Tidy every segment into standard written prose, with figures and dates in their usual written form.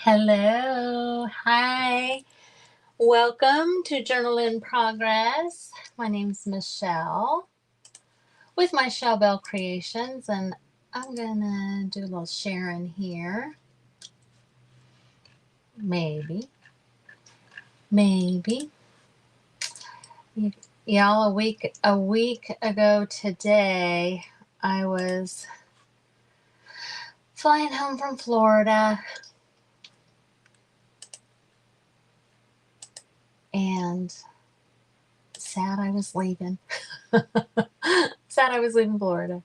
Hello. Hi. Welcome to Journal in Progress. My name's Michelle with my Shell Bell Creations, and I'm going to do a little sharing here. Maybe. Y'all, a week ago today, I was flying home from Florida, and sad I was leaving. Sad I was leaving Florida.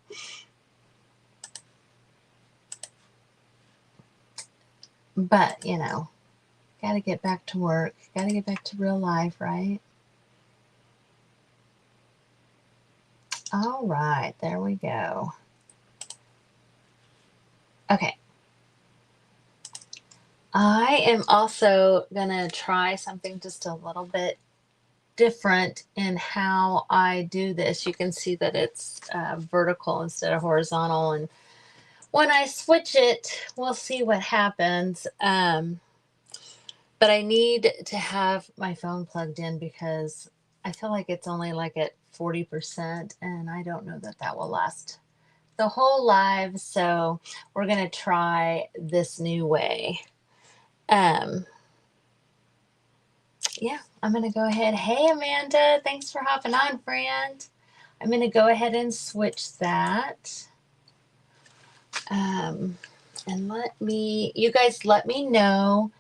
But, got to get back to work. Got to get back to real life, right? All right, there we go. Okay. I am also going to try something just a little bit different in how I do this. You can see that it's vertical instead of horizontal. And when I switch it, we'll see what happens. But I need to have my phone plugged in because I feel like it's only like at 40%, and I don't know that that will last the whole live. So we're going to try this new way. Yeah, I'm going to go ahead. Hey, Amanda, thanks for hopping on, friend. I'm going to go ahead and switch that. And you guys let me know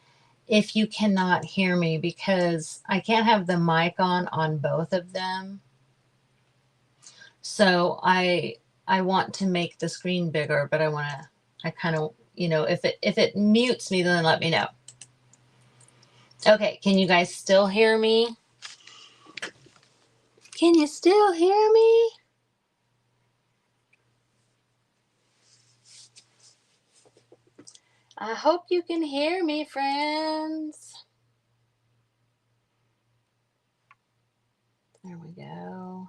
if you cannot hear me, because I can't have the mic on both of them. So I want to make the screen bigger, but I kind of, if it mutes me, then let me know. Okay, can you guys still hear me? Can you still hear me? I hope you can hear me, friends. There we go.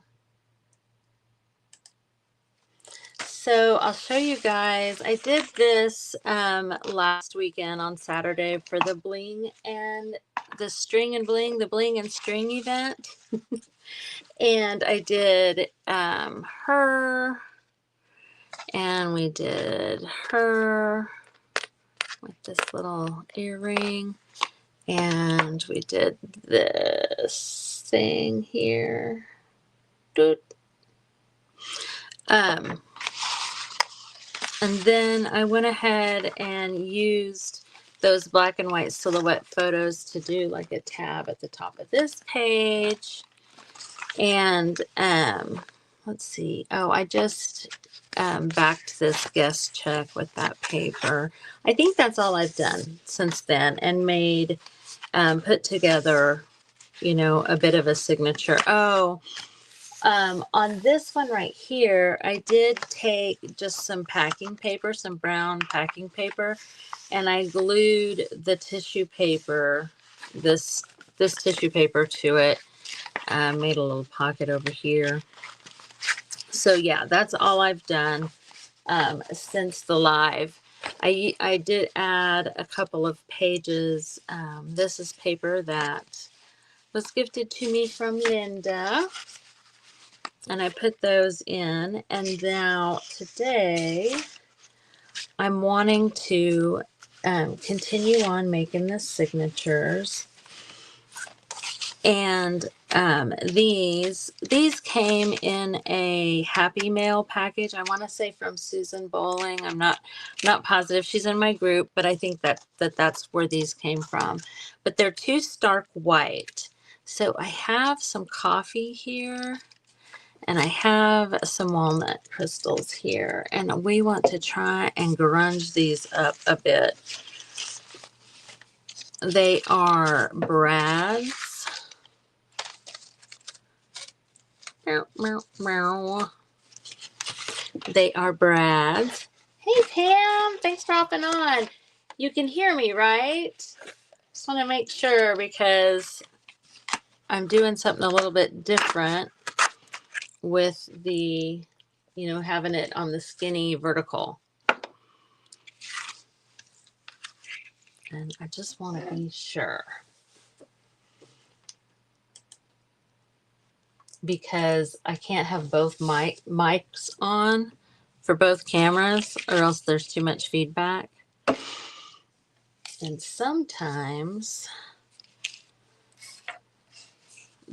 So I'll show you guys. I did this last weekend on Saturday for the bling and the string and bling, the bling and string event. And I did her, and we did her with this little earring, and we did this thing here. Doot. And then I went ahead and used those black and white silhouette photos to do like a tab at the top of this page. And let's see. Oh, I just backed this guest check with that paper. I think that's all I've done since then, and made, put together, a bit of a signature. Oh, on this one right here, I did take just some packing paper, some brown packing paper, and I glued the tissue paper, this tissue paper to it. Made a little pocket over here. So yeah, that's all I've done since the live. I did add a couple of pages. This is paper that was gifted to me from Linda, and I put those in. And now today I'm wanting to continue on making the signatures. And these came in a Happy Mail package. I want to say from Susan Bowling. I'm not positive. She's in my group, but I think that's where these came from. But they're too stark white. So I have some coffee here, and I have some walnut crystals here, and we want to try and grunge these up a bit. They are brads. Meow, meow, meow. They are brads. Hey, Pam. Thanks for hopping on. You can hear me, right? Just want to make sure, because I'm doing something a little bit different with the, having it on the skinny vertical. And I just want to be sure. Because I can't have both mics on for both cameras or else there's too much feedback. And sometimes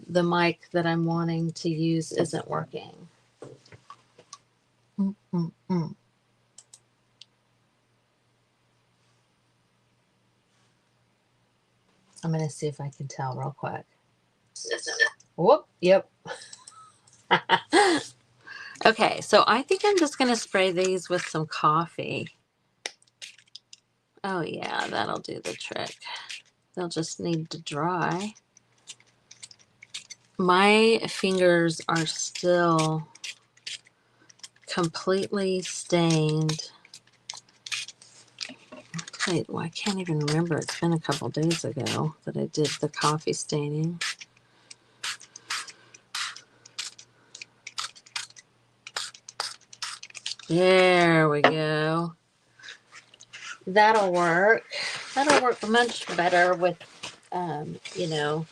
the mic that I'm wanting to use isn't working. I'm going to see if I can tell real quick. Whoop, yep. Okay, so I think I'm just going to spray these with some coffee. Oh yeah, that'll do the trick. They'll just need to dry. My fingers are still completely stained. Wait, well, I can't even remember. It's been a couple days ago that I did the coffee staining. There we go. That'll work. That'll work much better with, you know,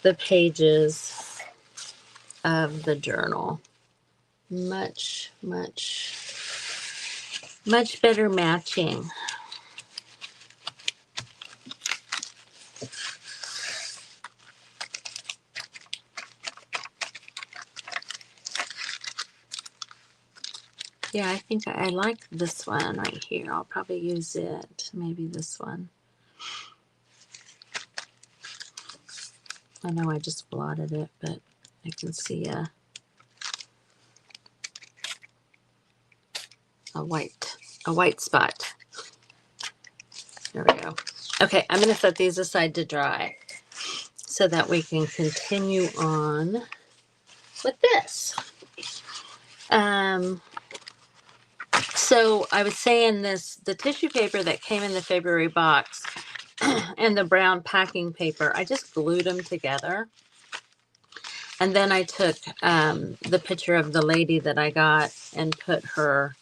the pages of the journal. Much better matching. Yeah, I think I like this one right here. I'll probably use it. Maybe this one. I know I just blotted it, but I can see a white spot. There we go. Okay, I'm going to set these aside to dry so that we can continue on with this. So I was saying the tissue paper that came in the February box and the brown packing paper, I just glued them together. And then I took the picture of the lady that I got and put her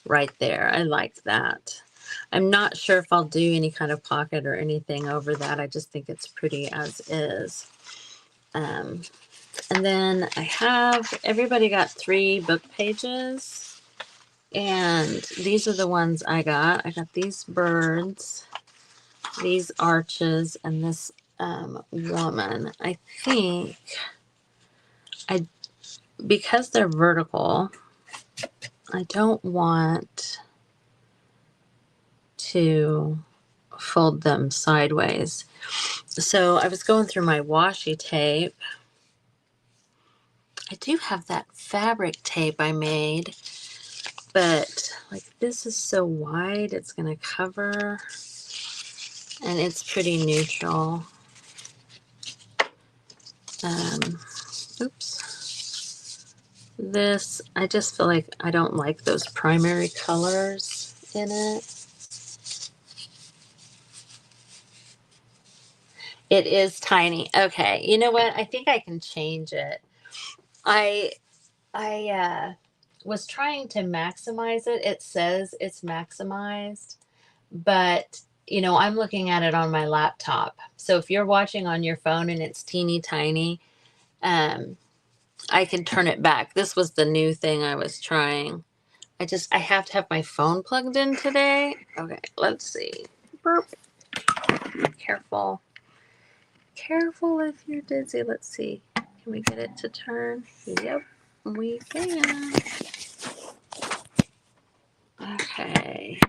right there. I liked that. I'm not sure if I'll do any kind of pocket or anything over that. I just think it's pretty as is. And then I have, everybody got 3 book pages. And these are the ones I got. I got these birds, these arches, and this woman. I think because they're vertical, I don't want to fold them sideways. So I was going through my washi tape. I do have that fabric tape I made, but like this is so wide, it's going to cover, and it's pretty neutral. Oops. This, I just feel like I don't like those primary colors in it. It is tiny. Okay, you know what? I think I can change it. I was trying to maximize it. It says it's maximized, but you know, I'm looking at it on my laptop. So if you're watching on your phone and it's teeny tiny, I can turn it back. This was the new thing I was trying. I have to have my phone plugged in today. Okay, let's see. Burp. Careful. Careful if you're dizzy. Let's see. Can we get it to turn? Yep, we can. Okay.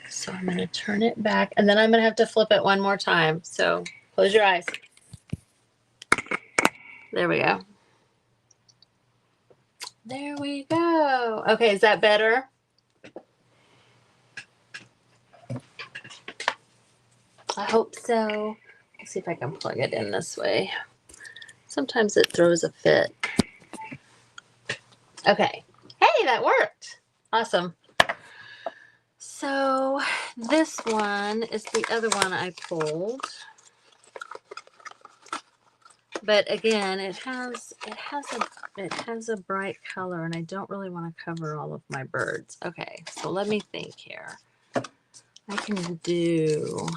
So I'm going to turn it back, and then I'm going to have to flip it one more time. So close your eyes. There we go. There we go. Okay, is that better? I hope so. Let's see if I can plug it in this way. Sometimes it throws a fit. Okay. Hey, that worked. Awesome. So this one is the other one I pulled. But again, it has a bright color, and I don't really want to cover all of my birds. Okay, so let me think here. I can do,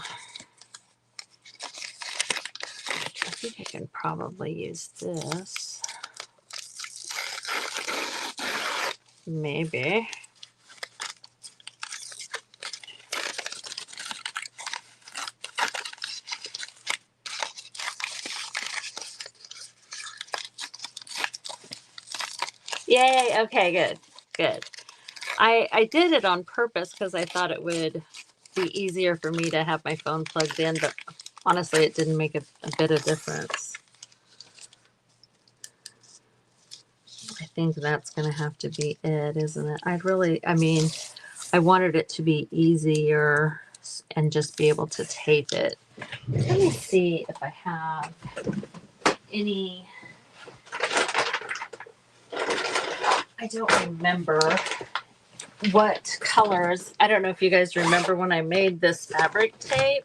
I think I can probably use this. Maybe. Yay, okay, good, good. I did it on purpose because I thought it would be easier for me to have my phone plugged in, but honestly, it didn't make a bit of difference. I think that's going to have to be it, isn't it? I mean, I wanted it to be easier and just be able to tape it. Let me see if I have any. I don't remember what colors. I don't know if you guys remember when I made this fabric tape.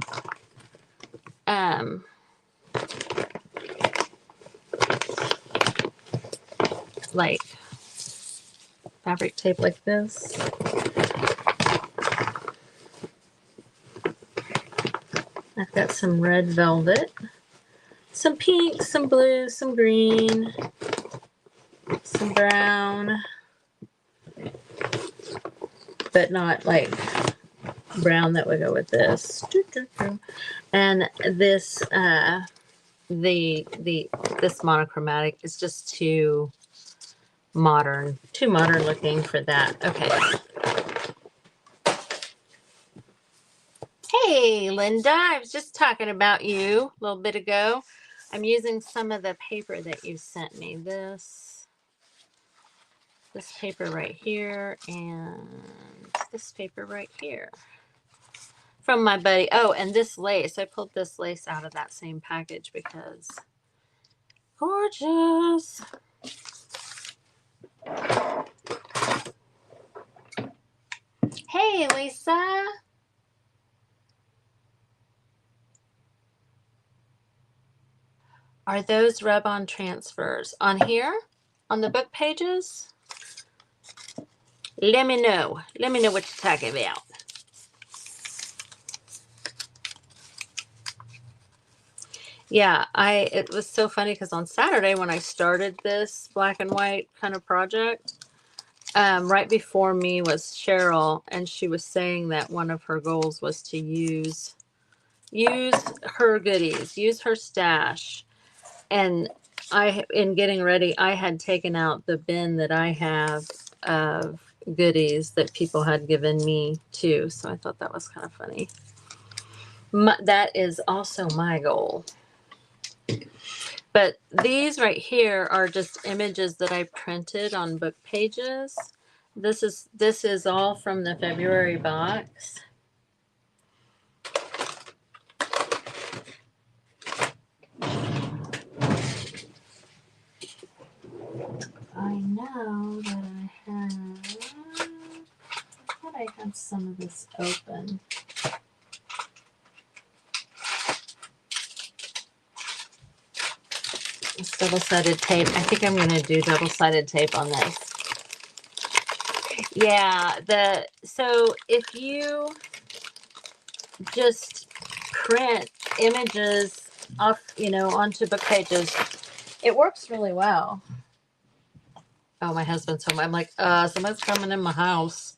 Like fabric tape like this. I've got some red velvet, some pink, some blue, some green, some brown, but not like brown that would go with this. And this this monochromatic is just too modern looking for that. Okay. Hey, Linda, I was just talking about you a little bit ago. I'm using some of the paper that you sent me. This paper right here and this paper right here from my buddy. Oh, and this lace. I pulled this lace out of that same package because gorgeous. Hey, Lisa. Are those rub-on transfers on here on the book pages? Let me know. Let me know what you're talking about. Yeah, it was so funny because on Saturday when I started this black and white kind of project, right before me was Cheryl, and she was saying that one of her goals was to use her goodies, use her stash. And in getting ready, I had taken out the bin that I have of goodies that people had given me too. So I thought that was kind of funny. That is also my goal. But these right here are just images that I printed on book pages. This is all from the February box. I know that I thought I had some of this open. It's double-sided tape. I think I'm going to do double-sided tape on this. Yeah, so if you just print images off, onto book pages, it works really well. Oh, my husband's home. I'm like, somebody's coming in my house.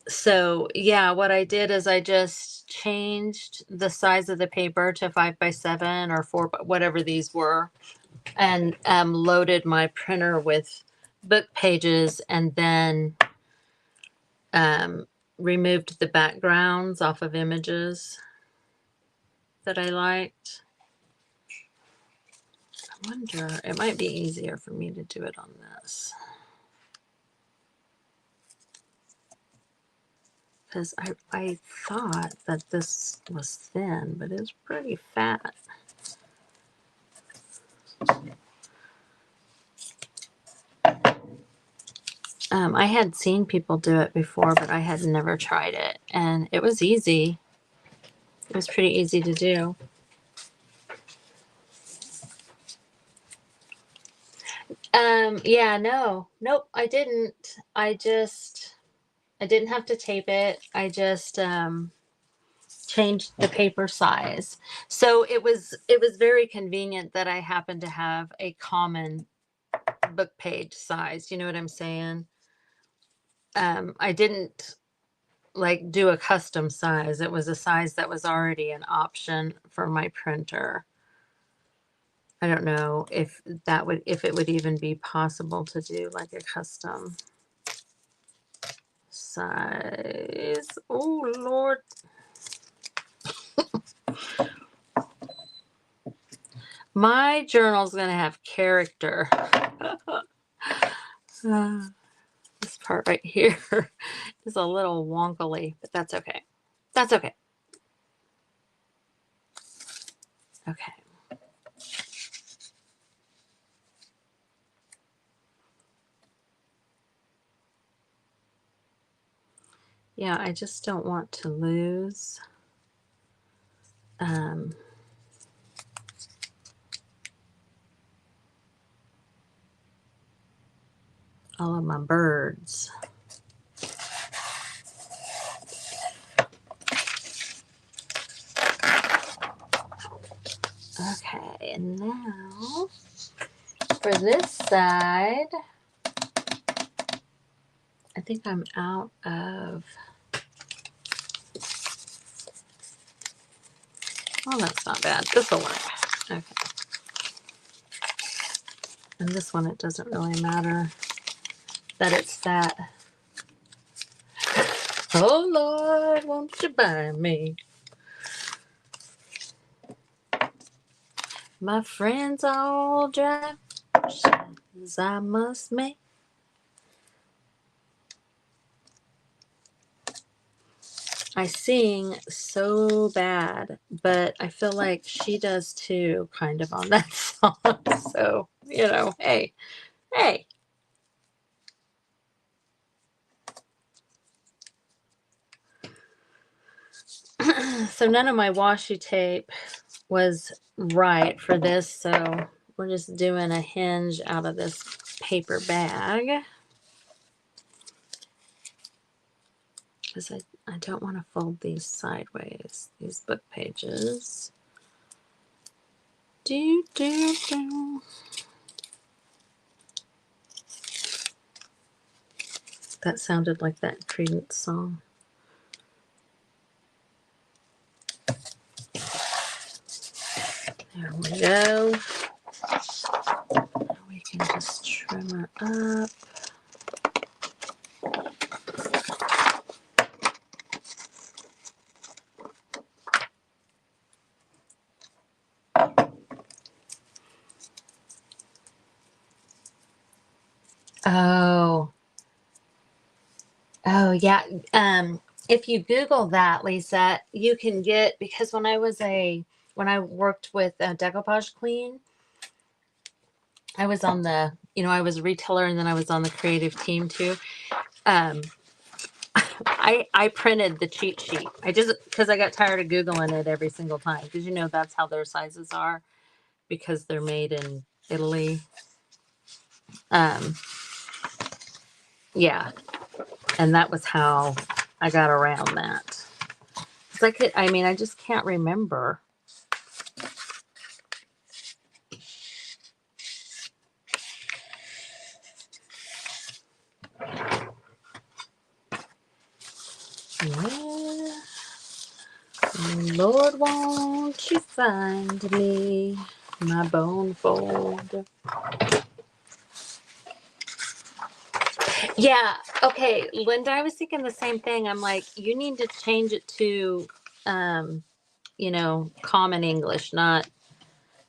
So yeah, what I did is I just changed the size of the paper to 5x7 or 4, whatever these were, and loaded my printer with book pages, and then removed the backgrounds off of images that I liked. I wonder, it might be easier for me to do it on this. Because I thought that this was thin, but it's pretty fat. I had seen people do it before, but I had never tried it. And it was easy. It was pretty easy to do. Yeah, no. Nope, I didn't. I didn't have to tape it. I just changed the paper size. So it was very convenient that I happened to have a common book page size. You know what I'm saying? I didn't like do a custom size. It was a size that was already an option for my printer. I don't know if it would even be possible to do like a custom size. Oh Lord. My journal's gonna have character. This part right here is a little wonkily, but that's okay. That's okay. Okay. Yeah, I just don't want to lose all of my birds. Okay, and now for this side, I think I'm out of. Oh, that's not bad. This will work. Okay. And this one, it doesn't really matter that it's that. Oh Lord, won't you buy me? My friends all drive as I must make. I sing so bad, but I feel like she does too, kind of on that song. So, hey, hey. So none of my washi tape was right for this, so we're just doing a hinge out of this paper bag. Because I don't want to fold these sideways, these book pages. Do, do, do. That sounded like that Credence song. There we go. We can just trim her up. Oh yeah. If you Google that, Lisa, you can get, because when I worked with Decoupage Clean, I was on I was a retailer and then I was on the creative team too. I printed the cheat sheet. Because I got tired of Googling it every single time. Because that's how their sizes are, because they're made in Italy. Yeah. And that was how I got around that. Because I just can't remember. Well, Lord, won't you find me my bone fold? Yeah, okay, Linda, I was thinking the same thing. I'm like, you need to change it to, common English, not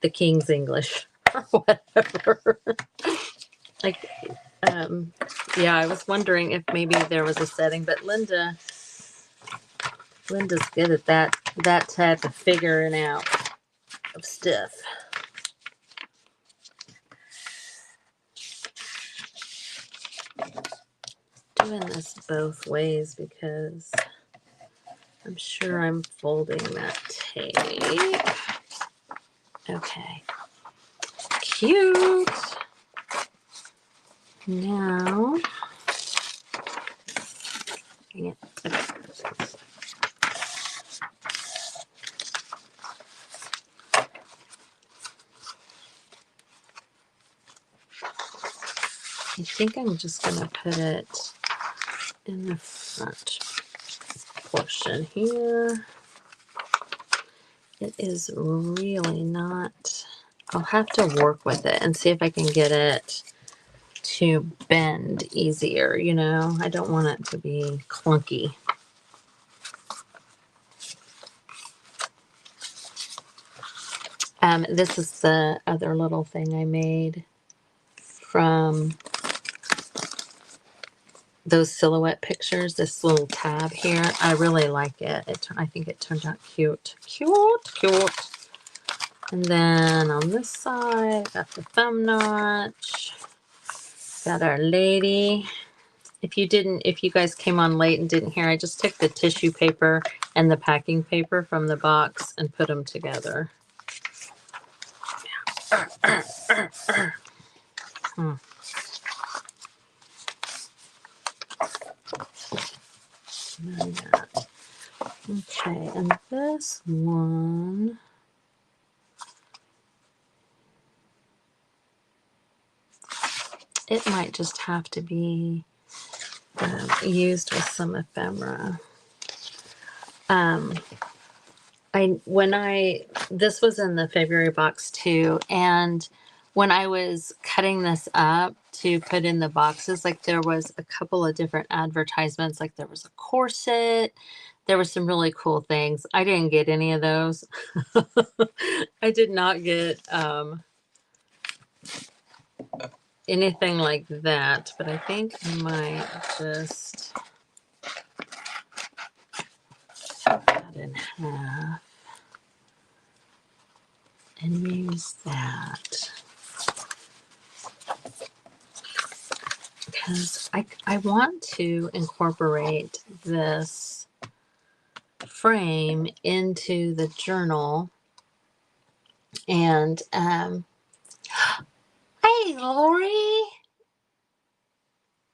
the King's English or whatever. Like, yeah, I was wondering if maybe there was a setting, but Linda's good at that type of figuring out of stuff. Doing this both ways because I'm sure I'm folding that tape. Okay. Cute. Now, dang it. Okay. I think I'm just going to put it in the front portion here. It is really not, I'll have to work with it and see if I can get it to bend easier, you know. I don't want it to be clunky. This is the other little thing I made from those silhouette pictures, this little tab here. I really like it. I think it turned out cute. Cute. And then on this side, got the thumb notch. Got our lady. If you guys came on late and didn't hear, I just took the tissue paper and the packing paper from the box and put them together. Okay, and this one, it might just have to be used with some ephemera. This was in the February box too, and when I was cutting this up to put in the boxes, like there was a couple of different advertisements, like there was a corset, there were some really cool things. I didn't get any of those. I did not get anything like that, but I think I might just cut that in half and use that. Because I want to incorporate this frame into the journal. And hey Lori.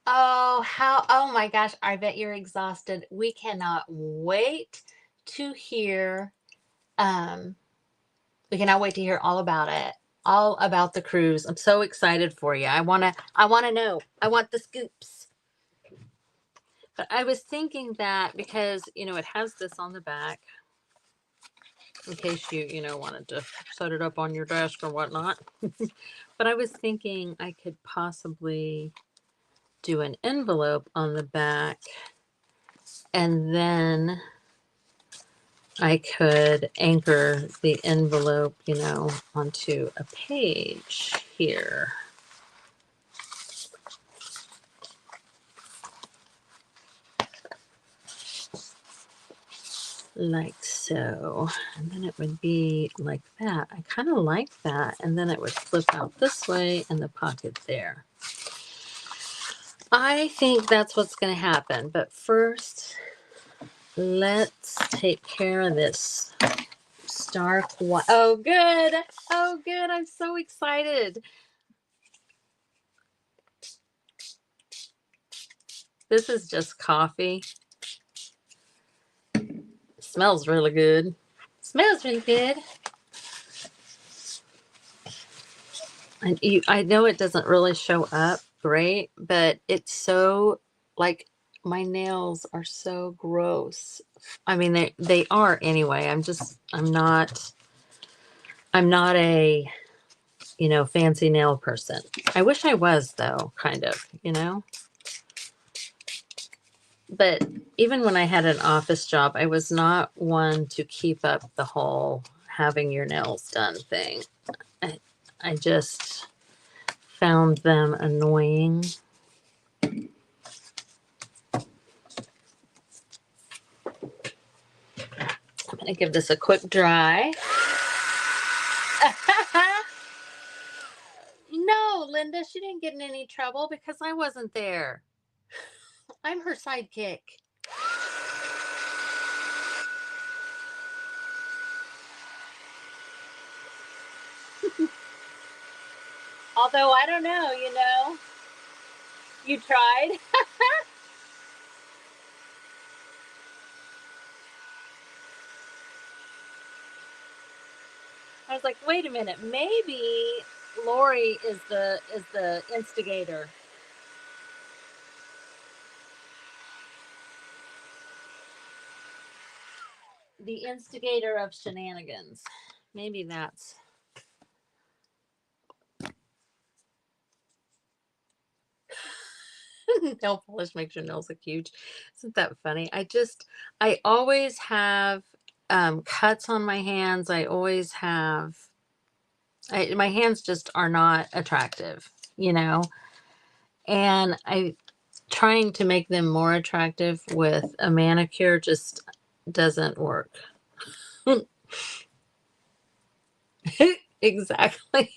Oh my gosh, I bet you're exhausted. We cannot wait to hear we cannot wait to hear all about it. All about the cruise. I'm so excited for you. I wanna know. I want the scoops. But I was thinking that because, you know, it has this on the back in case you wanted to set it up on your desk or whatnot. But I was thinking I could possibly do an envelope on the back, and then I could anchor the envelope, onto a page here. Like so, and then it would be like that. I kind of like that, and then it would flip out this way and the pocket there. I think that's what's going to happen, but first let's take care of this stark white. Oh good, I'm so excited. This is just coffee. Smells really good. Smells really good. And I know it doesn't really show up great, but it's so, like, my nails are so gross. I mean, they are anyway. I'm not a, fancy nail person. I wish I was though, kind of, But even when I had an office job, I was not one to keep up the whole having your nails done thing. I just found them annoying. I'm going to give this a quick dry. No, Linda, she didn't get in any trouble because I wasn't there. I'm her sidekick. Although I don't know, You tried? I was like, wait a minute, maybe Lori is the instigator. The instigator of shenanigans. Maybe that's nail polish makes your nails look huge. Isn't that funny? I always have cuts on my hands. I always have my hands just are not attractive, you know, and I trying to make them more attractive with a manicure just doesn't work. Exactly.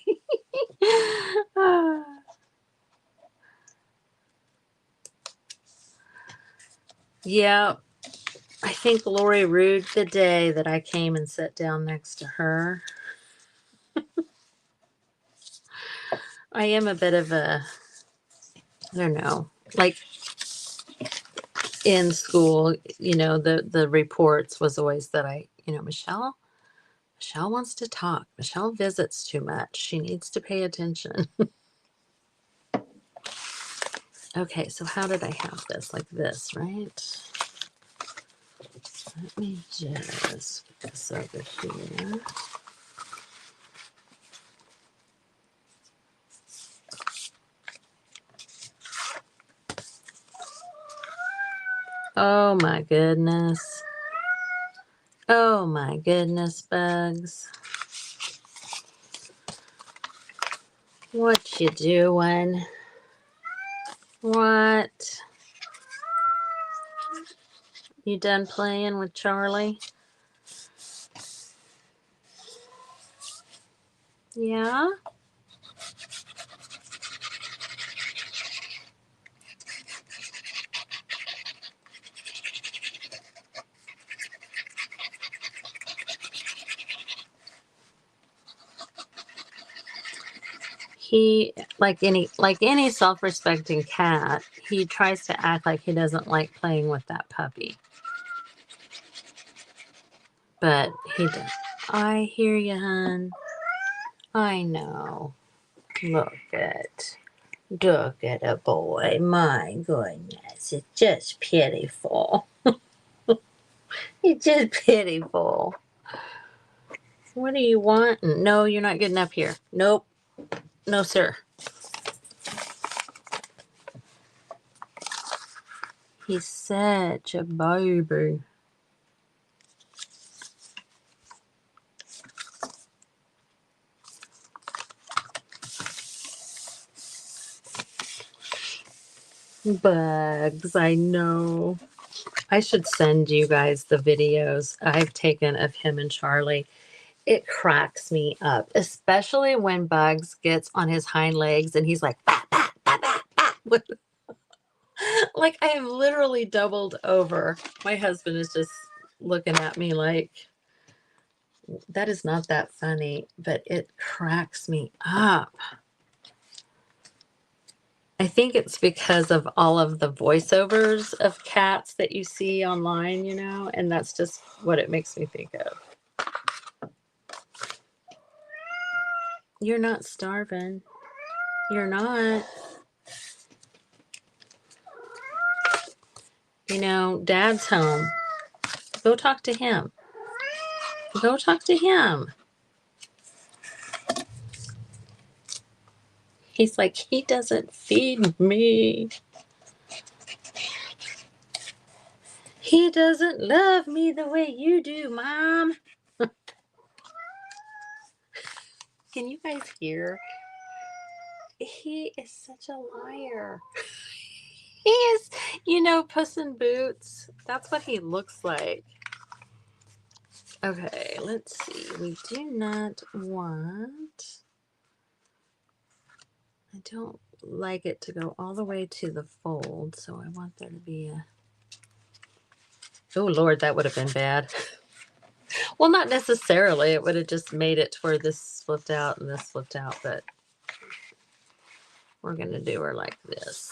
Yeah, I think Lori rued the day that I came and sat down next to her. I am a bit of a, I don't know, like in school, the reports was always that Michelle wants to talk. Michelle visits too much. She needs to pay attention. Okay, so how did I have this? Like this, right? Let me just put this over here. Oh my goodness. Oh my goodness, Bugs. What you doing? What? You done playing with Charlie? Yeah? He, like any self-respecting cat, he tries to act like he doesn't like playing with that puppy. But he does. I hear you, hun. I know. Look at a boy. My goodness, it's just pitiful. It's just pitiful. What do you want? No, you're not getting up here. Nope. No, sir. He's such a baby. Bugs, I know. I should send you guys the videos I've taken of him and Charlie. It cracks me up, especially when Bugs gets on his hind legs and he's like, bah, bah, bah, bah, bah. Like I am literally doubled over. My husband is just looking at me like, that is not that funny, but it cracks me up. I think it's because of all of the voiceovers of cats that you see online, and that's just what it makes me think of. You're not starving. You're not. Dad's home. Go talk to him. Go talk to him. He's like, he doesn't feed me. He doesn't love me the way you do, Mom. Can you guys hear? He is such a liar. He is, Puss in Boots. That's what he looks like. Okay, let's see. We do not want... I don't like it to go all the way to the fold, so I want there to be a... Oh, Lord, that would have been bad. Well, not necessarily. It would have just made it to where this flipped out and this flipped out, but we're going to do her like this.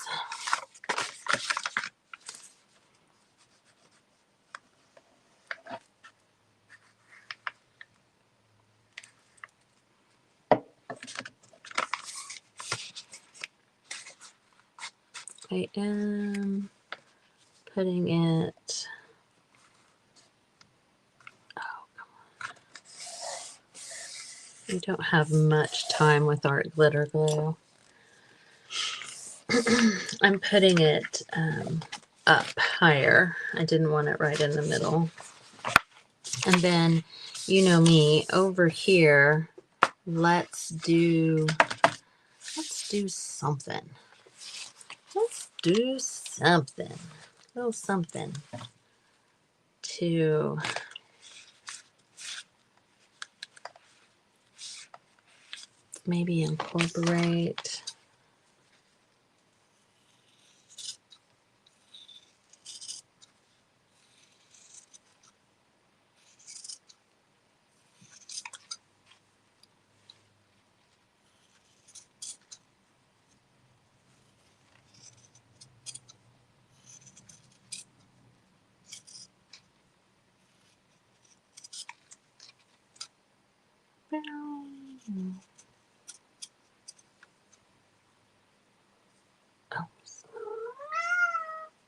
I am putting it. Oh, come on. We don't have much time with our glitter glue. I'm putting it up higher. I didn't want it right in the middle. And then, you know me, over here, let's do something. Let's do something. A little something to maybe incorporate. Oh,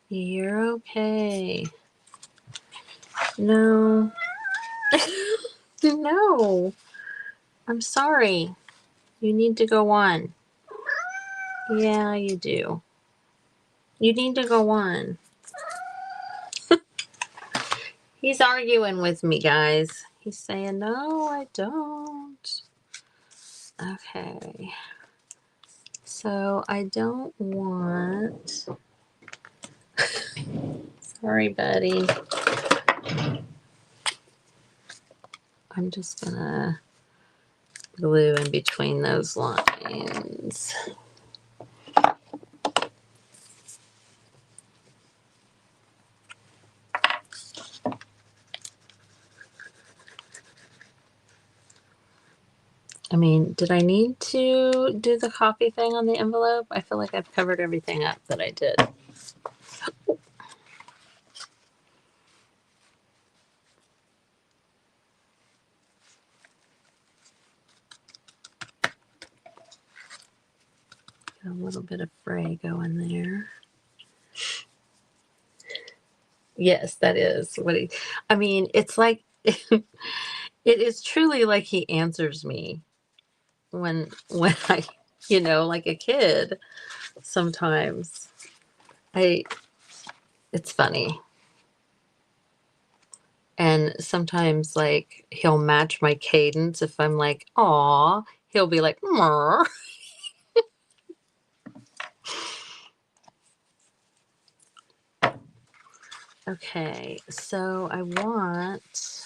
you're okay. No. No. I'm sorry. You need to go on. Yeah, you do. You need to go on. He's arguing with me, guys. He's saying, no, I don't. Okay. So I don't want... Sorry, buddy. I'm just gonna glue in between those lines. I mean, did I need to do the copy thing on the envelope? I feel like I've covered everything up that I did. Got a little bit of fray going there. Yes, that is what he... I mean, it's like... it is truly like he answers me when I, you know, like a kid sometimes. It's funny. And sometimes, like, he'll match my cadence. If I'm like, aw, he'll be like, "Mrr." Okay, so I want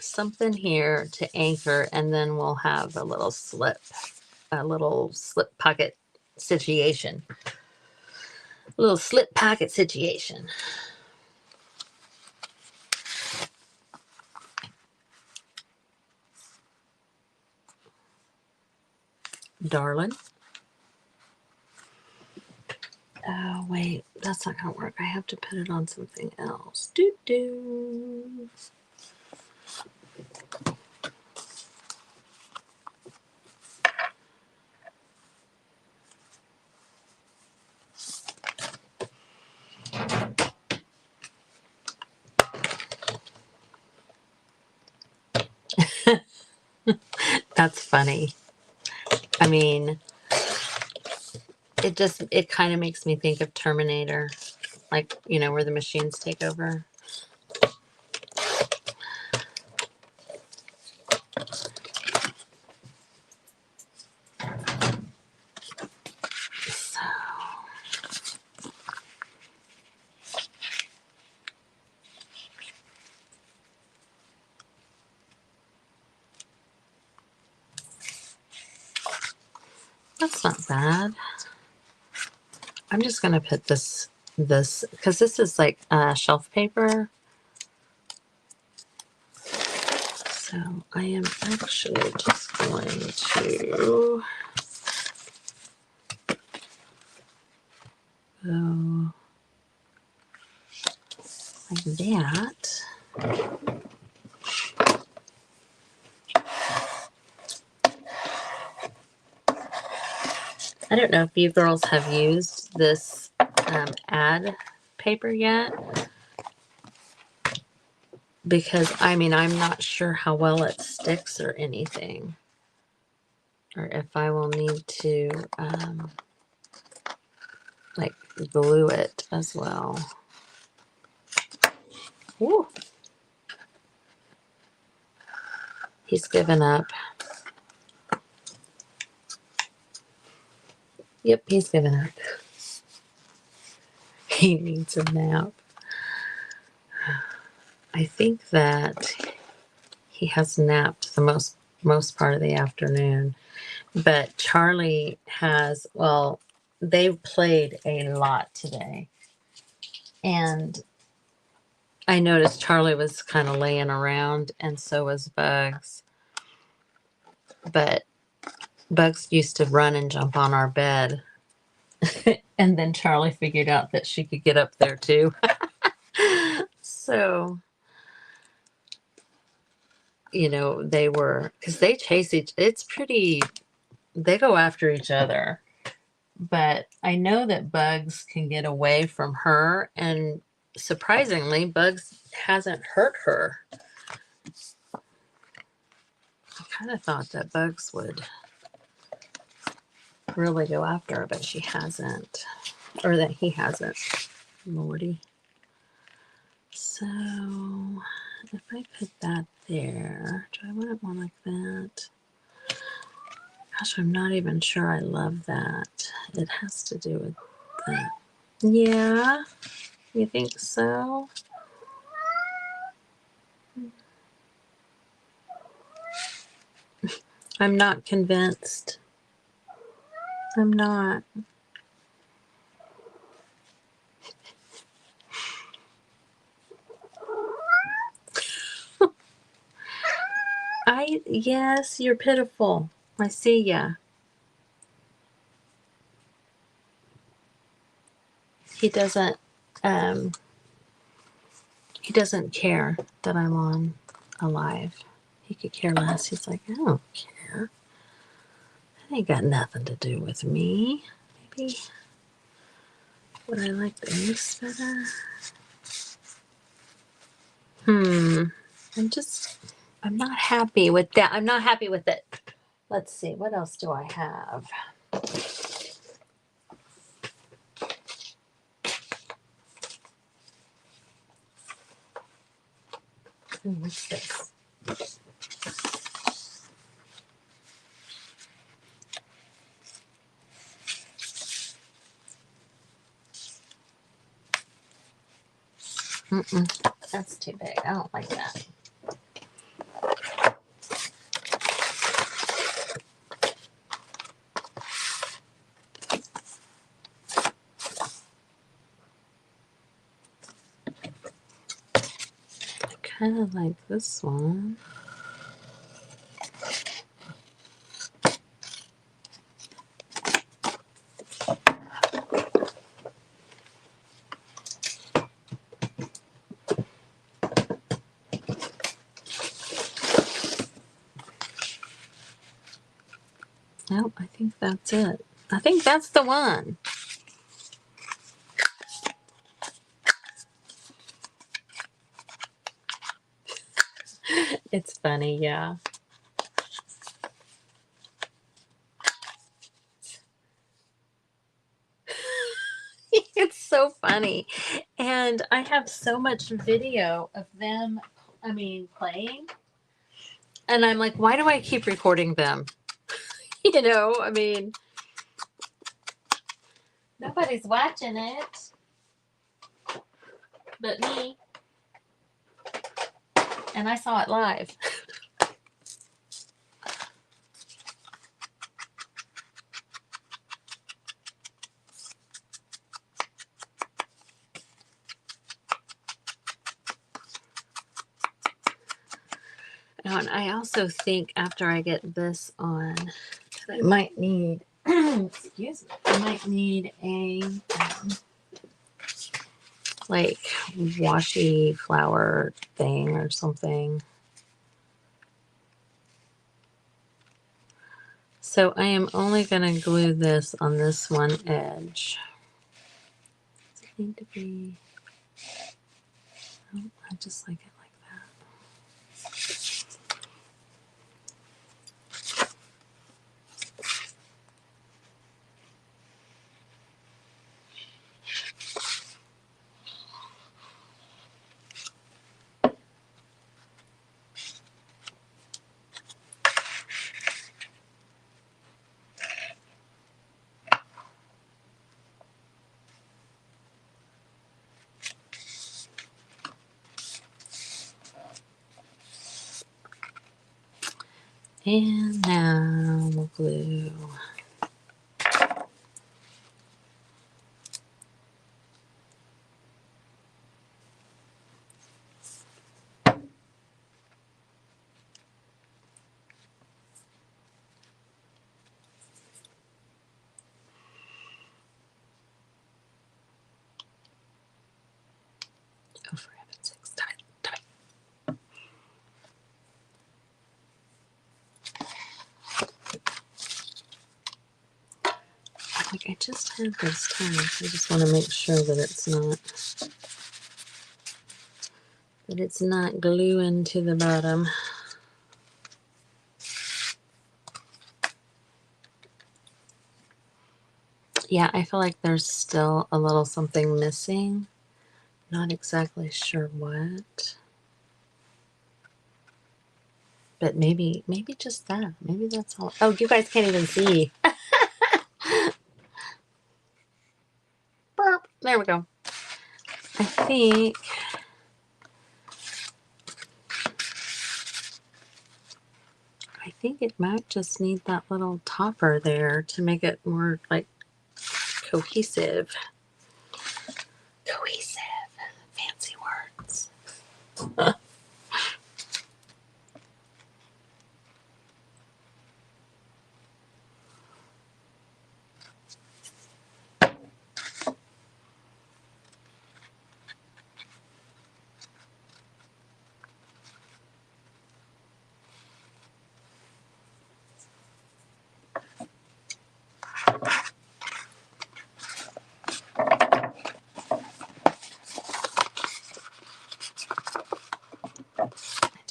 something here to anchor, and then we'll have a little slip pocket situation. A little slip pocket situation. Darling. Oh, wait, that's not gonna work. I have to put it on something else. Doo-doo. That's funny. I mean, it kind of makes me think of Terminator, like, you know, where the machines take over. So, that's not bad. I'm just gonna put this because this is like shelf paper. So I am actually just going to go like that. I don't know if you girls have used this ad paper yet, because I mean, I'm not sure how well it sticks or anything, or if I will need to like glue it as well. Ooh. He's given up. Yep, he's given up. He needs a nap. I think that he has napped the most part of the afternoon. But Charlie has, well, they played a lot today. And I noticed Charlie was kind of laying around, and so was Bugs. But Bugs used to run and jump on our bed. And then Charlie figured out that she could get up there too. So, you know, they were, because they chase it's pretty, they go after each other. But I know that Bugs can get away from her, and surprisingly, Bugs hasn't hurt her. I kind of thought that Bugs would really go after her, but she hasn't. Or that he hasn't. Lordy. So, if I put that there, do I want it more like that? Gosh, I'm not even sure I love that. It has to do with that. Yeah, you think so? I'm not convinced. I'm not. Yes, you're pitiful. I see ya. He doesn't care that I'm on alive. He could care less. He's like, I don't care. That ain't got nothing to do with me. Maybe would I like this better? I'm not happy with that. I'm not happy with it. Let's see, what else do I have? What's this? That's too big. I don't like that. I kind of like this one. Nope, I think that's it. I think that's the one. It's funny, yeah. It's so funny. And I have so much video of them, playing. And I'm like, why do I keep recording them? Nobody's watching it but me. And I saw it live. And I also think after I get this on, I might need, excuse me, I might need a like washi flower thing or something. So I am only going to glue this on this one edge. Does it need to be? Oh, I just like it like that. And now we'll glue. Oh, for heaven's sakes, tight, tight. Like I just had those times. I just want to make sure that it's not gluing to the bottom. Yeah, I feel like there's still a little something missing. Not exactly sure what. But maybe just that. Maybe that's all. Oh, you guys can't even see. Burp. There we go. I think it might just need that little topper there to make it more like cohesive. Cohesive. Fancy words. I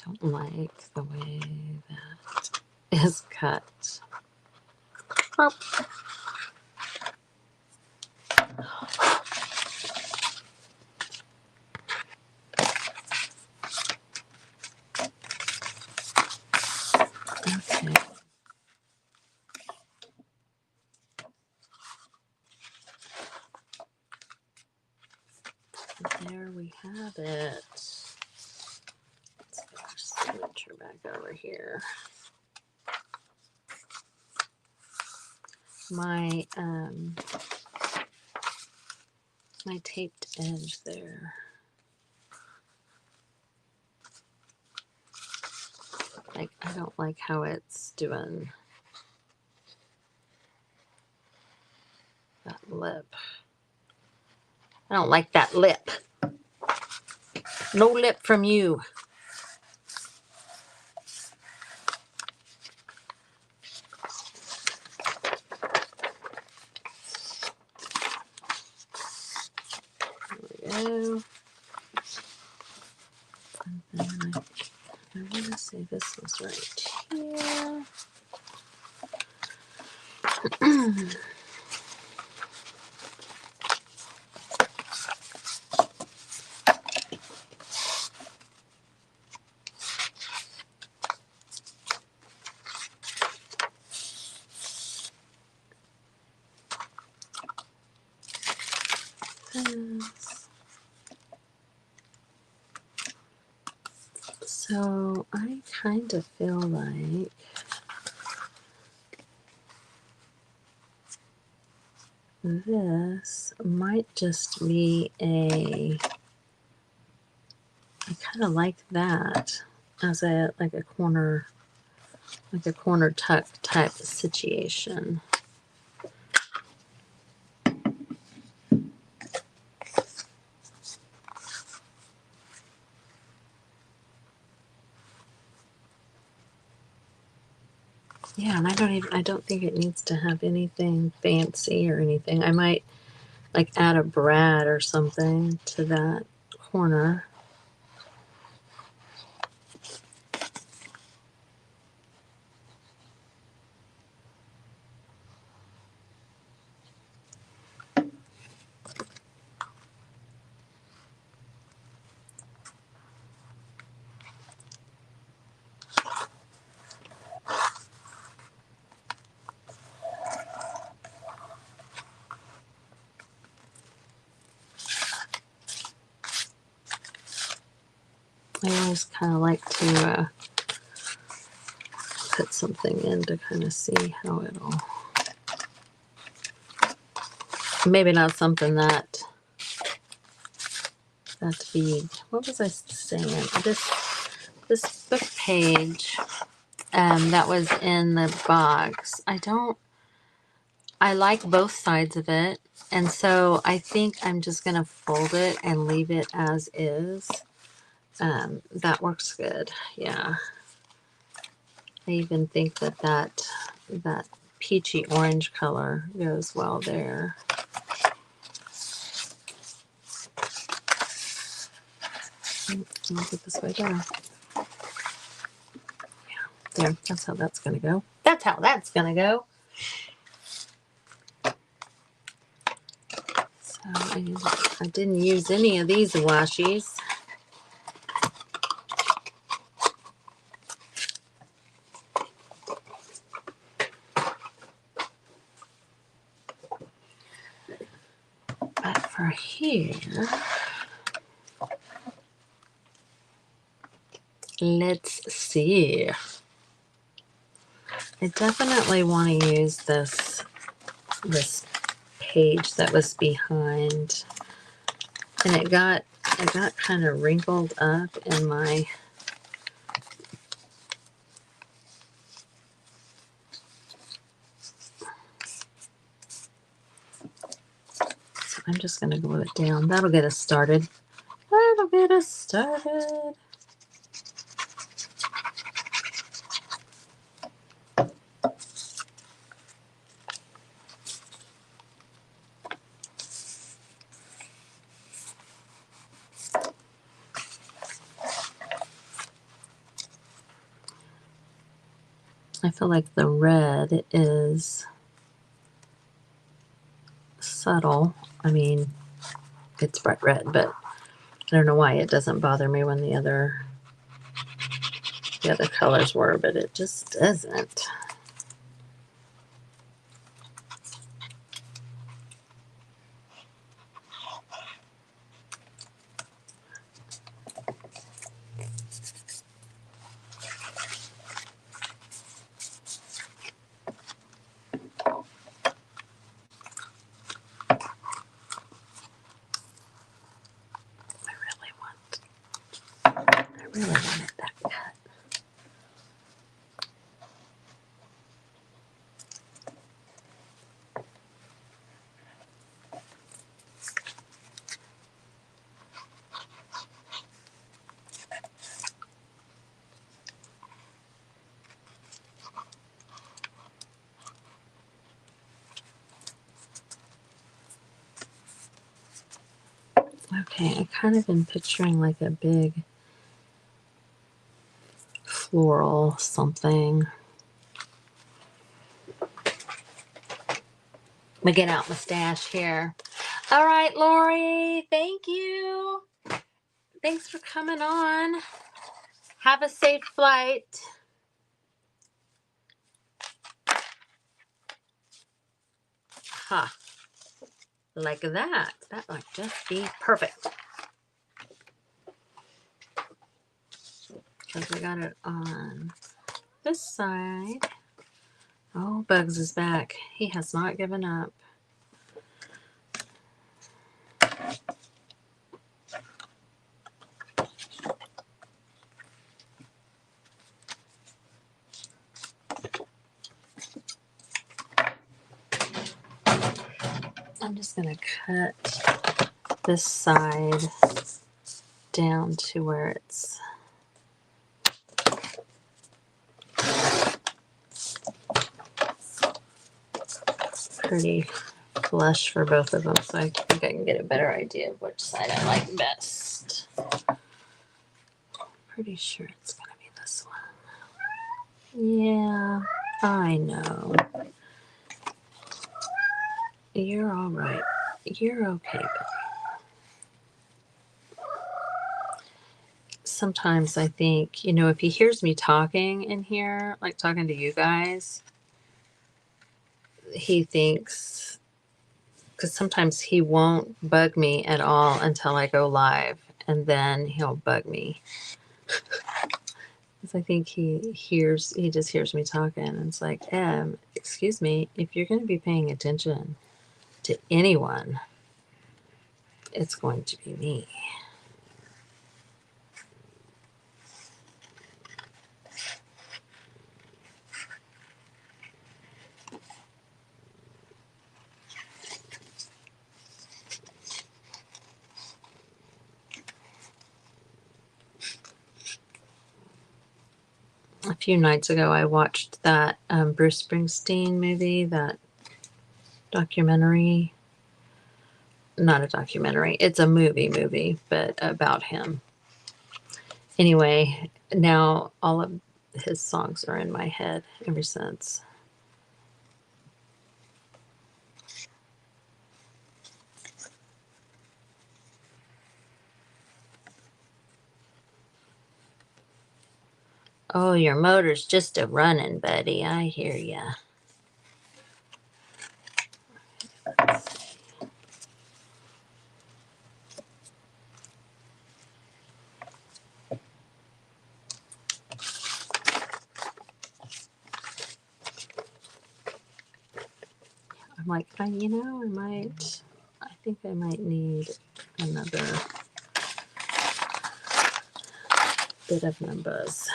don't like the way that is cut. Burp. Okay. There we have it. Let's get our signature back over here. My my taped edge there. Like I don't like how it's doing that lip. I don't like that lip. No lip from you. There we go. And then I want to say this was right here. So I kind of feel like this might just be I kind of like that as like a corner tuck type situation. Yeah, and I don't think it needs to have anything fancy or anything. I might like add a brad or something to that corner. I always kind of like to put something in to kind of see how it'll, maybe not something that big. What was I saying? This book page that was in the box. I like both sides of it, and so I think I'm just gonna fold it and leave it as is. That works good. Yeah. I even think that peachy orange color goes well there. I'll put this way down. Yeah, there. That's how that's gonna go. That's how that's gonna go. So I didn't use any of these washies. But for here, let's see. I definitely want to use this page that was behind, and it got kind of wrinkled up in my so I'm just going to glue it down. That'll get us started. That'll get us started. I feel like the red is subtle. I mean, it's bright red, but I don't know why it doesn't bother me when the other colors were, but it just doesn't. I really wanted that cut. Okay, I kind of been picturing like a big floral something. Let me get out my stash here. All right, Lori, thank you. Thanks for coming on. Have a safe flight. Huh. Like that. That might just be perfect. Because we got it on this side. Oh, Bugs is back. He has not given up. I'm just going to cut this side down to where it's pretty flush for both of them, so I think I can get a better idea of which side I like best. Pretty sure it's gonna be this one. Yeah, I know. You're all right. You're okay. Sometimes I think, you know, if he hears me talking in here, like talking to you guys, he thinks, because sometimes he won't bug me at all until I go live, and then he'll bug me. Because I think he just hears me talking, and it's like, excuse me, if you're going to be paying attention to anyone, it's going to be me. A few nights ago, I watched that Bruce Springsteen movie, that documentary. Not a documentary, it's a movie, but about him. Anyway, now all of his songs are in my head ever since. Oh, your motor's just a running, buddy. I hear ya. I'm like, I think I might need another bit of numbers.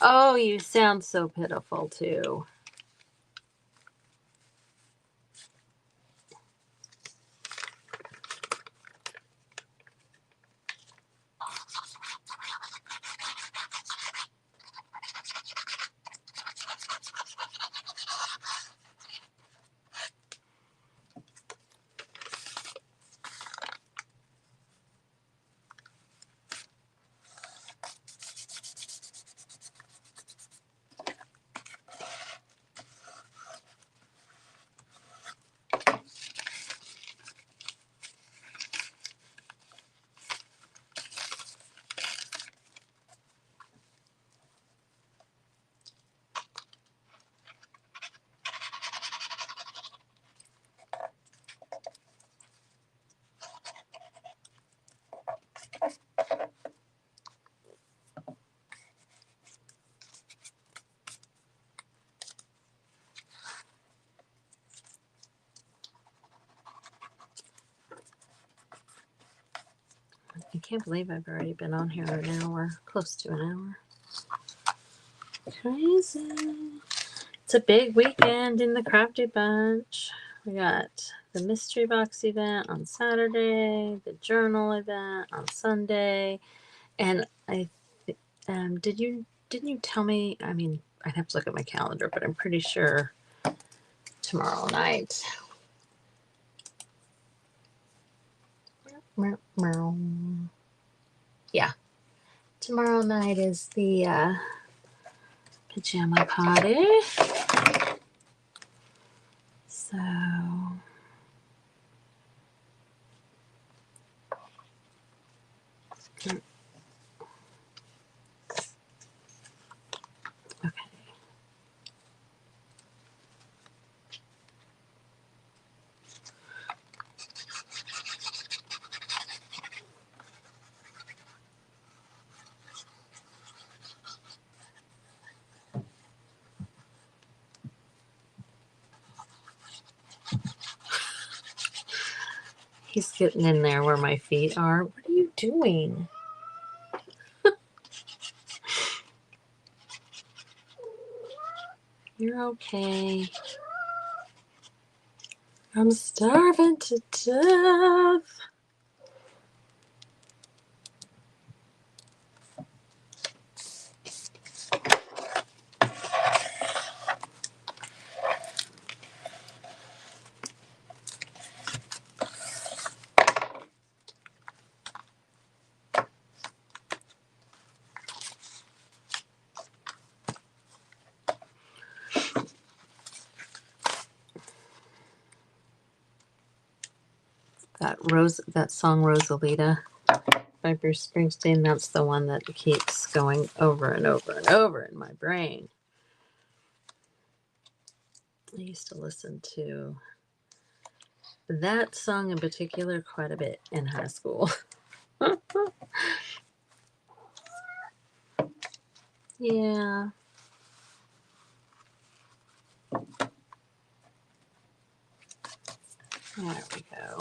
Oh, you sound so pitiful too. I can't believe I've already been on here an hour, close to an hour. Crazy. It's a big weekend in the Crafty Bunch. We got the mystery box event on Saturday, the journal event on Sunday, and didn't you tell me? I mean, I'd have to look at my calendar, but I'm pretty sure tomorrow night. Yeah, tomorrow night is the pajama party. So okay. He's getting in there where my feet are. What are you doing? You're okay. I'm starving to death. that song Rosalita by Bruce Springsteen. That's the one that keeps going over and over and over in my brain. I used to listen to that song in particular quite a bit in high school. Yeah. There we go.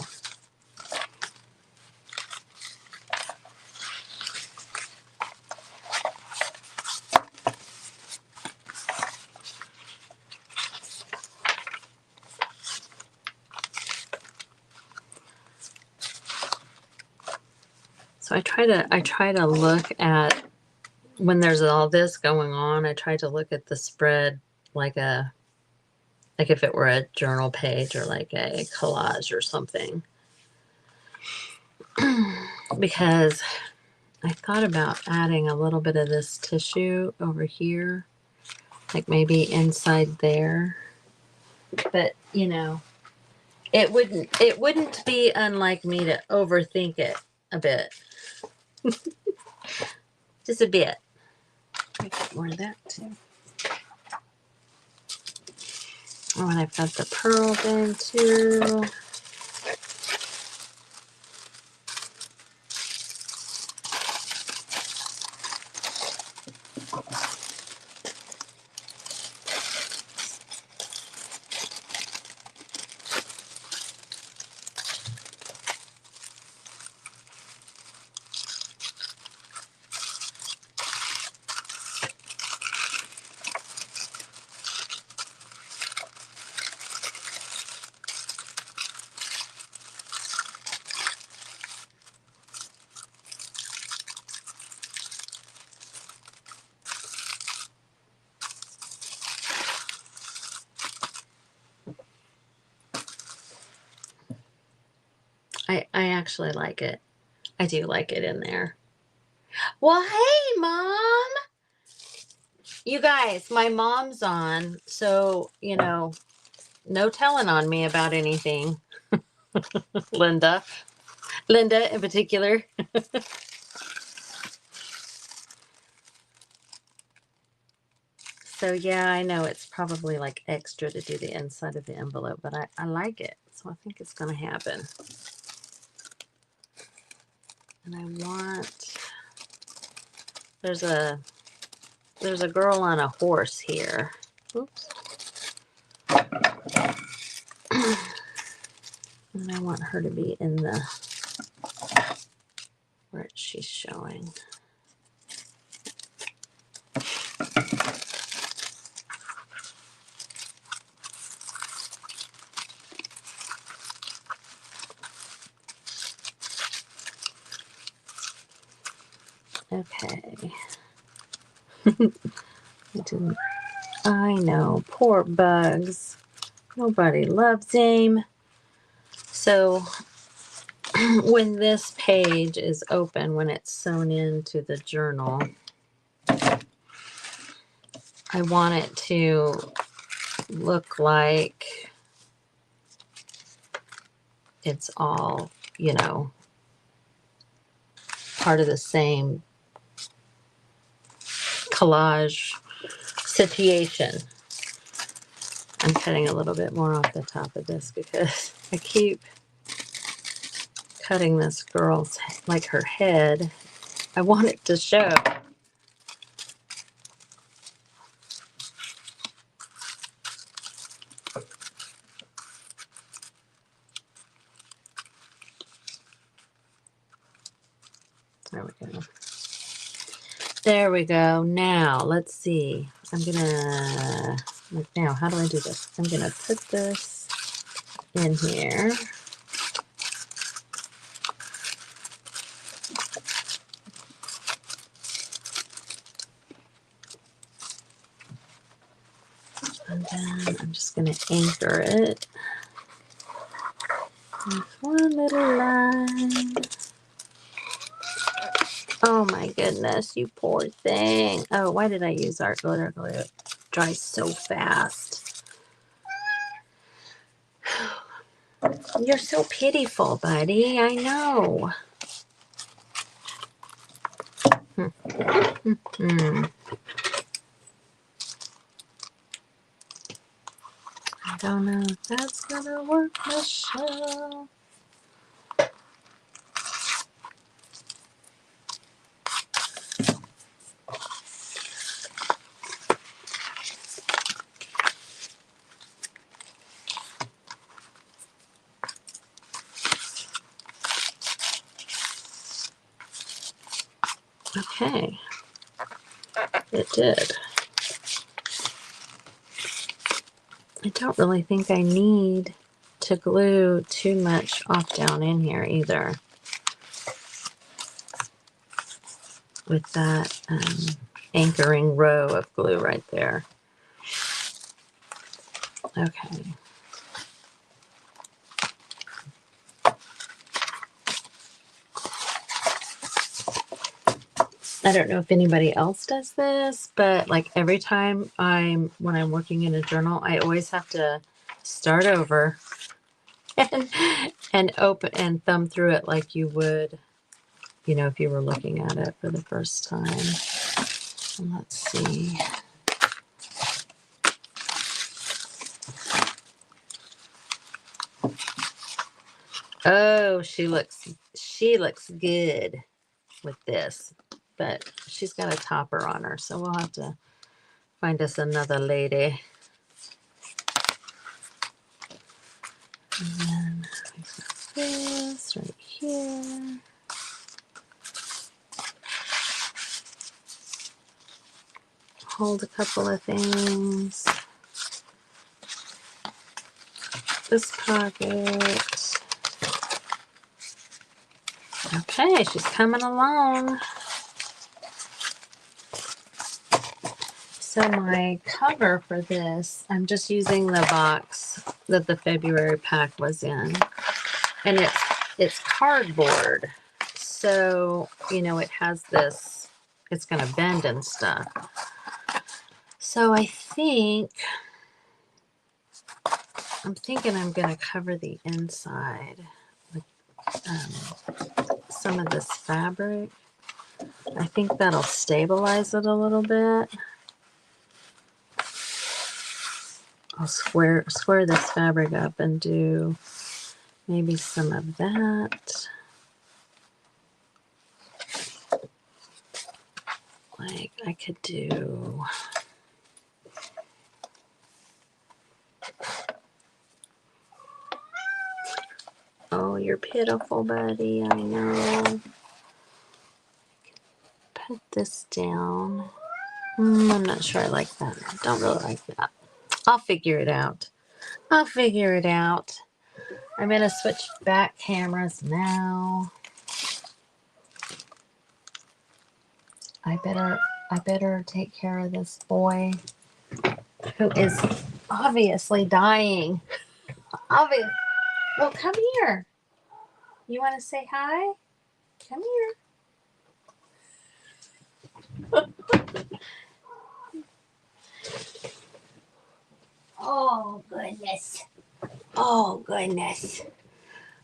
So I try to look at, when there's all this going on, I try to look at the spread like if it were a journal page or like a collage or something. Because I thought about adding a little bit of this tissue over here, like maybe inside there. But, you know, it wouldn't be unlike me to overthink it a bit. Just a bit. I get more of that too. Oh, and I've got the pearl thing too. I actually like it. I do like it in there. Well, hey, Mom. You guys, my mom's on, so, you know, no telling on me about anything. Linda in particular. So yeah, I know it's probably like extra to do the inside of the envelope, but I like it. So I think it's going to happen. And I want, there's a girl on a horse here. Oops. And I want her to be in the, where she's showing. Okay. I know, poor Bugs. Nobody loves him. So when this page is open, when it's sewn into the journal, I want it to look like it's all, you know, part of the same collage situation. I'm cutting a little bit more off the top of this because I keep cutting this girl's, like her head. I want it to show. There we go. There we go. Now, let's see. I'm gonna, like now, how do I do this? I'm gonna put this in here. And then I'm just gonna anchor it with one little line. Oh my goodness, you poor thing. Oh, why did I use art glitter glue? It dries so fast. You're so pitiful, buddy. I know. I don't know if that's gonna work, Michelle. Okay. It did. I don't really think I need to glue too much off down in here either. With that anchoring row of glue right there. Okay. I don't know if anybody else does this, but like every time when I'm working in a journal, I always have to start over and open and thumb through it like you would, you know, if you were looking at it for the first time. And let's see. Oh, she looks good with this, but she's got a topper on her, so we'll have to find us another lady. And then we've got this right here. Hold a couple of things. This pocket. Okay, she's coming along. So my cover for this, I'm just using the box that the February pack was in. And it's cardboard. So, you know, it has this, it's going to bend and stuff. So I'm thinking I'm going to cover the inside with some of this fabric. I think that'll stabilize it a little bit. I'll square this fabric up and do maybe some of that. Like I could do oh, you're pitiful, buddy. I know. Put this down. I'm not sure I like that. I don't really like that. I'll figure it out. I'm going to switch back cameras now. I better take care of this boy who is obviously dying. Well, come here. You want to say hi? Come here. Oh, goodness. Oh, goodness.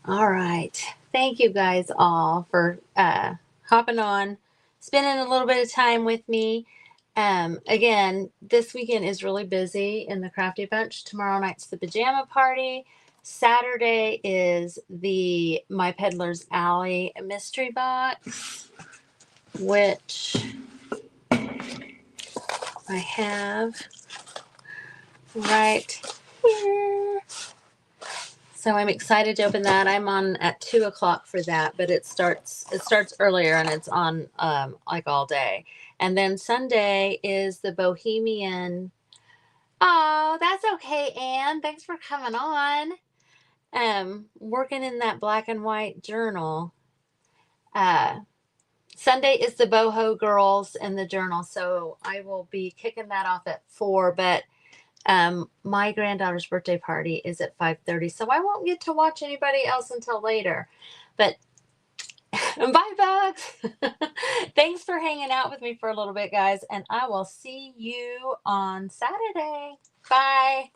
All right. Thank you guys all for hopping on, spending a little bit of time with me. Again, this weekend is really busy in the Crafty Bunch. Tomorrow night's the pajama party. Saturday is the My Peddler's Alley mystery box, which I have right here. So I'm excited to open that. I'm on at 2:00 for that, but it starts earlier and it's on like all day. And then Sunday is the Bohemian. Oh, that's okay, Anne. Thanks for coming on. Working in that black and white journal. Sunday is the Boho Girls in the journal, so I will be kicking that off at 4. But my granddaughter's birthday party is at 5:30, so I won't get to watch anybody else until later. But bye, bugs. Thanks for hanging out with me for a little bit, guys, and I will see you on Saturday. Bye.